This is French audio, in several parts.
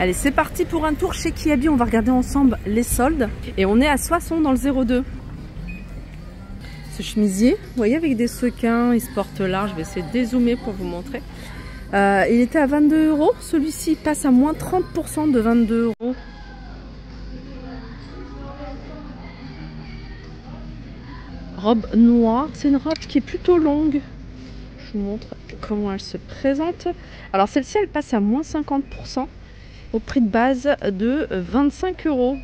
Allez, c'est parti pour un tour chez Kiabi. On va regarder ensemble les soldes. Et on est à Soissons dans le 02. Ce chemisier, vous voyez, avec des sequins, il se porte large. Je vais essayer de dézoomer pour vous montrer. Il était à 22 €. Celui-ci passe à moins 30% de 22 €. Robe noire. C'est une robe qui est plutôt longue. Je vous montre comment elle se présente. Alors celle-ci, elle passe à moins 50% au prix de base de 25 €.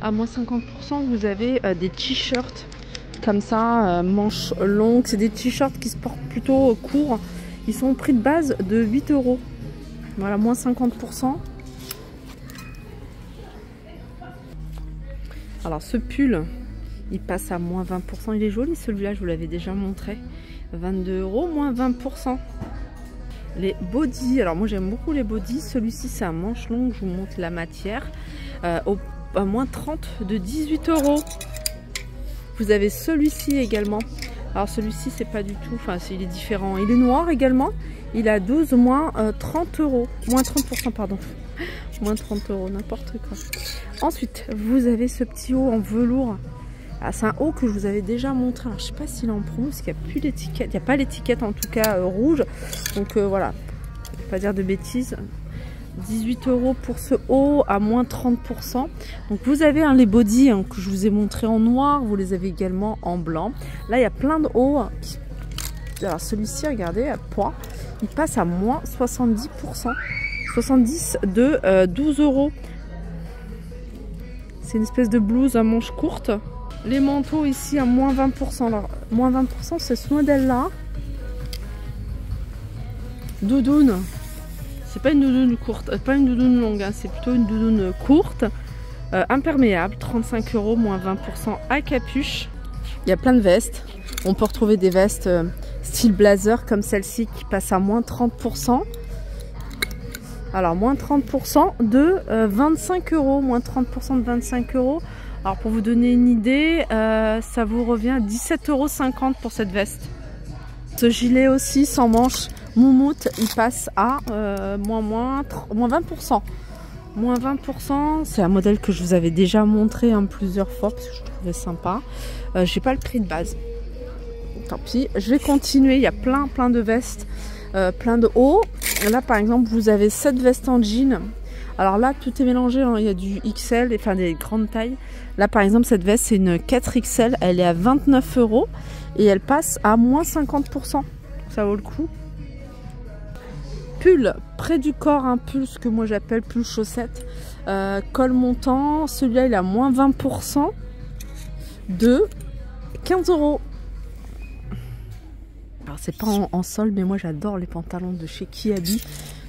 À moins 50%, vous avez des t-shirts comme ça, manches longues. C'est des t-shirts qui se portent plutôt courts. Ils sont au prix de base de 8 €. Voilà, moins 50%. Alors ce pull, il passe à moins 20%. Il est joli celui-là, je vous l'avais déjà montré. 22 €, moins 20%. Les bodys, alors moi j'aime beaucoup les bodys. Celui-ci c'est un manche longue, je vous montre la matière. À moins 30 de 18 €. Vous avez celui-ci également. Alors celui-ci c'est pas du tout, enfin il est différent. Il est noir également. Il a 12 moins 30 €. Moins 30%, pardon. Moins 30 €, n'importe quoi. Ensuite, vous avez ce petit haut en velours. Ah, c'est un haut que je vous avais déjà montré. Alors, je sais pas s'il est en promo, parce qu'il n'y a plus l'étiquette. Il n'y a pas l'étiquette en tout cas rouge. Donc voilà, je ne vais pas dire de bêtises. 18 € pour ce haut à moins 30%. Donc vous avez les bodys que je vous ai montré en noir. Vous les avez également en blanc. Là, il y a plein de hauts. Alors celui-ci, regardez, à poids, il passe à moins 70%. 70 de 12 €. C'est une espèce de blouse à manches courtes. Les manteaux ici à moins 20%. Alors, moins 20%, c'est ce modèle-là. Doudoune. C'est pas une doudoune courte, pas une doudoune longue, hein, c'est plutôt une doudoune courte. Imperméable, 35 €, moins 20% à capuche. Il y a plein de vestes. On peut retrouver des vestes style blazer comme celle-ci qui passe à moins 30%. Alors, moins 30% de 25 €. Moins 30% de 25 €. Alors, pour vous donner une idée, ça vous revient à 17,50 € pour cette veste. Ce gilet aussi, sans manches, moumoute, il passe à moins 20%. Moins 20%, c'est un modèle que je vous avais déjà montré plusieurs fois parce que je trouvais sympa. J'ai pas le prix de base. Tant pis, je vais continuer. Il y a plein de vestes, plein de hauts. Là, par exemple, vous avez cette veste en jean. Alors là, tout est mélangé. Hein. Il y a du XL, enfin des grandes tailles. Là, par exemple, cette veste, c'est une 4XL. Elle est à 29 € et elle passe à moins 50%. Ça vaut le coup. Pull près du corps, un pull, ce que moi j'appelle pull chaussette. Col montant. Celui-là, il est à moins 20% de 15 €. Alors c'est pas en solde, mais moi j'adore les pantalons de chez Kiabi.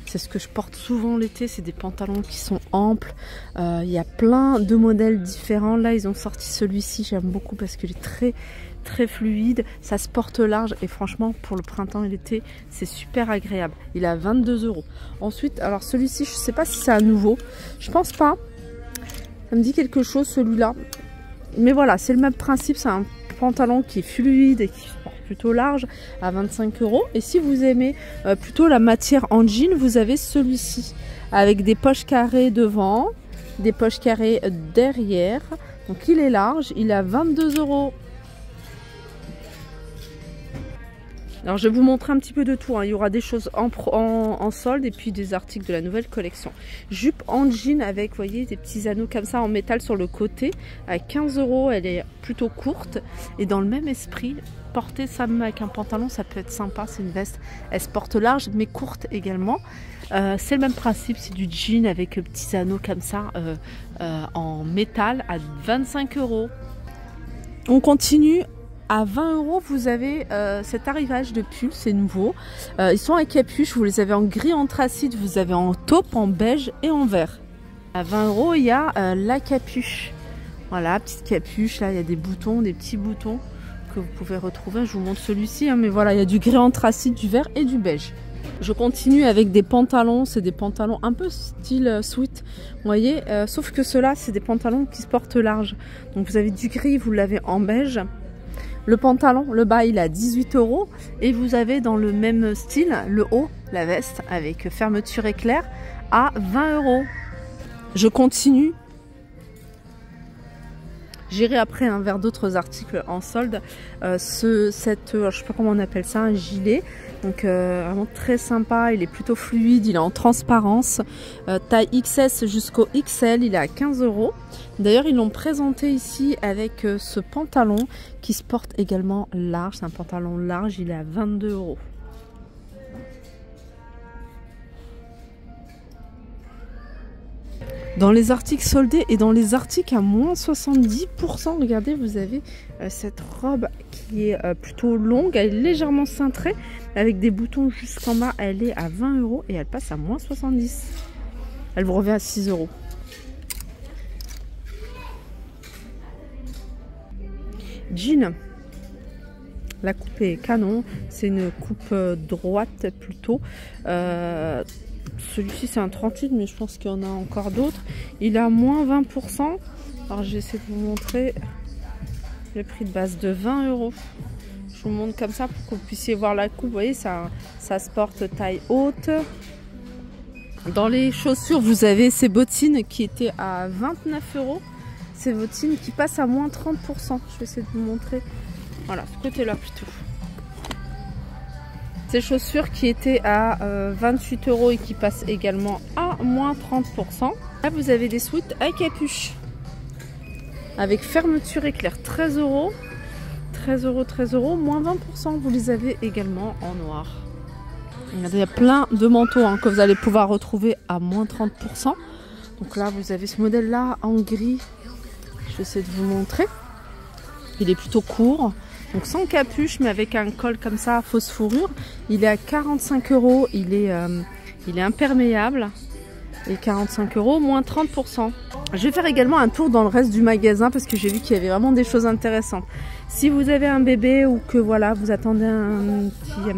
C'est ce que je porte souvent l'été, c'est des pantalons qui sont amples. Il y a plein de modèles différents. Là ils ont sorti celui-ci, j'aime beaucoup parce qu'il est très fluide. Ça se porte large et franchement pour le printemps et l'été c'est super agréable. Il est à 22 €. Ensuite, alors celui-ci je sais pas si c'est à nouveau. Je pense pas. Ça me dit quelque chose celui-là. Mais voilà, c'est le même principe, c'est un pantalon qui est fluide et qui se porte plutôt large à 25 €. Et si vous aimez plutôt la matière en jean, vous avez celui-ci avec des poches carrées devant, des poches carrées derrière. Donc il est large, il est à 22 €. Alors je vais vous montrer un petit peu de tout, hein. Il y aura des choses en solde et puis des articles de la nouvelle collection. Jupe en jean avec, vous voyez, des petits anneaux comme ça en métal sur le côté à 15 €. Elle est plutôt courte et dans le même esprit, porter ça même avec un pantalon, ça peut être sympa. C'est une veste, elle se porte large mais courte également. C'est le même principe, c'est du jean avec petits anneaux comme ça en métal à 25 €. On continue. À 20 €, vous avez cet arrivage de pull, c'est nouveau. Ils sont à capuche, vous les avez en gris anthracite, vous avez en taupe, en beige et en vert. À 20 €, il y a la capuche. Voilà, petite capuche, là il y a des boutons, des petits boutons que vous pouvez retrouver. Je vous montre celui-ci, hein, mais voilà, il y a du gris anthracite, du vert et du beige. Je continue avec des pantalons, c'est des pantalons un peu style sweat, vous voyez, sauf que ceux-là, c'est des pantalons qui se portent large. Donc vous avez du gris, vous l'avez en beige. Le pantalon, le bas, il est à 18 € et vous avez dans le même style le haut, la veste avec fermeture éclair à 20 €. Je continue. J'irai après vers d'autres articles en solde. Je sais pas comment on appelle ça, un gilet. Donc vraiment très sympa, il est plutôt fluide, il est en transparence. Taille XS jusqu'au XL, il est à 15 €. D'ailleurs, ils l'ont présenté ici avec ce pantalon qui se porte également large. C'est un pantalon large, il est à 22 €. Dans les articles soldés et dans les articles à moins 70%, regardez, vous avez cette robe qui est plutôt longue, elle est légèrement cintrée, avec des boutons jusqu'en bas, elle est à 20 € et elle passe à moins 70. Elle vous revient à 6 €. Jean, la coupe est canon, c'est une coupe droite plutôt. Celui-ci c'est un 38, mais je pense qu'il y en a encore d'autres. Il a moins 20%. Alors je vais essayer de vous montrer le prix de base de 20 €. Je vous montre comme ça pour que vous puissiez voir la coupe. Vous voyez, ça se porte taille haute. Dans les chaussures, vous avez ces bottines qui étaient à 29 €. Ces bottines qui passent à moins 30%. Je vais essayer de vous montrer. Voilà, ce côté-là plutôt. Ces chaussures qui étaient à 28 € et qui passent également à moins 30%. Là, vous avez des sweats à capuche avec fermeture éclair, 13 €. 13 €, 13 €, moins 20%. Vous les avez également en noir. Regardez, il y a plein de manteaux que vous allez pouvoir retrouver à moins 30%. Donc là, vous avez ce modèle-là en gris. Je vais essayer de vous montrer. Il est plutôt court. Donc sans capuche, mais avec un col comme ça, fausse fourrure. Il est à 45 €. Il est imperméable. Et 45 €, moins 30%. Je vais faire également un tour dans le reste du magasin parce que j'ai vu qu'il y avait vraiment des choses intéressantes. Si vous avez un bébé ou que voilà, vous attendez un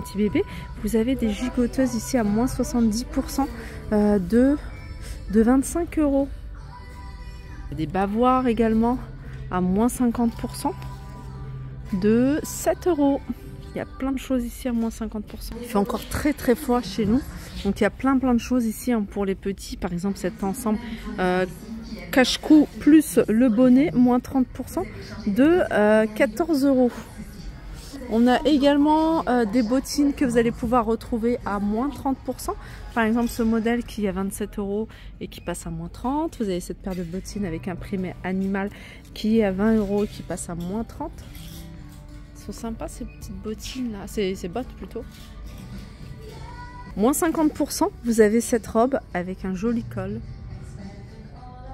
petit bébé, vous avez des gigoteuses ici à moins 70% de 25 €. Des bavoirs également à moins 50% de 7 €. Il y a plein de choses ici à moins 50%. Il fait encore très très froid chez nous. Donc il y a plein de choses ici pour les petits. Par exemple cet ensemble cache-cou plus le bonnet, moins 30% de 14 €. On a également des bottines que vous allez pouvoir retrouver à moins 30%. Par exemple ce modèle qui est à 27 € et qui passe à moins 30. Vous avez cette paire de bottines avec imprimé animal qui est à 20 € et qui passe à moins 30. Elles sont sympas ces petites bottines là, ces bottes plutôt. Moins 50%, vous avez cette robe avec un joli col.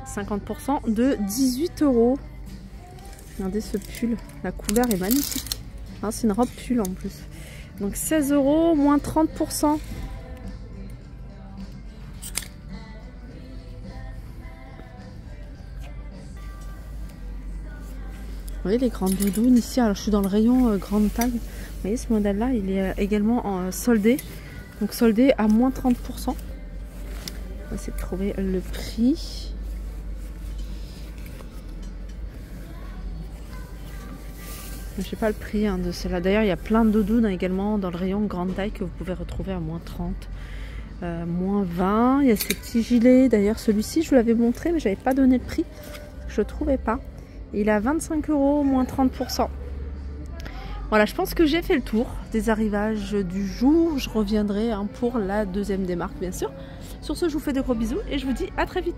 50% de 18 €. Regardez ce pull, la couleur est magnifique. Hein, c'est une robe pull en plus. Donc 16 €, moins 30%. Vous voyez les grandes doudounes ici. Alors je suis dans le rayon grande taille. Vous voyez ce modèle là, il est également soldé. Donc soldé à moins 30%. On va essayer de trouver le prix. Je ne sais pas le prix de celle-là. D'ailleurs, il y a plein de doudounes également dans le rayon grande taille que vous pouvez retrouver à moins 30, moins 20. Il y a ces petits gilets. D'ailleurs, celui-ci, je vous l'avais montré, mais je n'avais pas donné le prix. Je ne trouvais pas. Il est à 25 €, moins 30%. Voilà, je pense que j'ai fait le tour des arrivages du jour. Je reviendrai pour la deuxième démarque, bien sûr. Sur ce, je vous fais de gros bisous et je vous dis à très vite.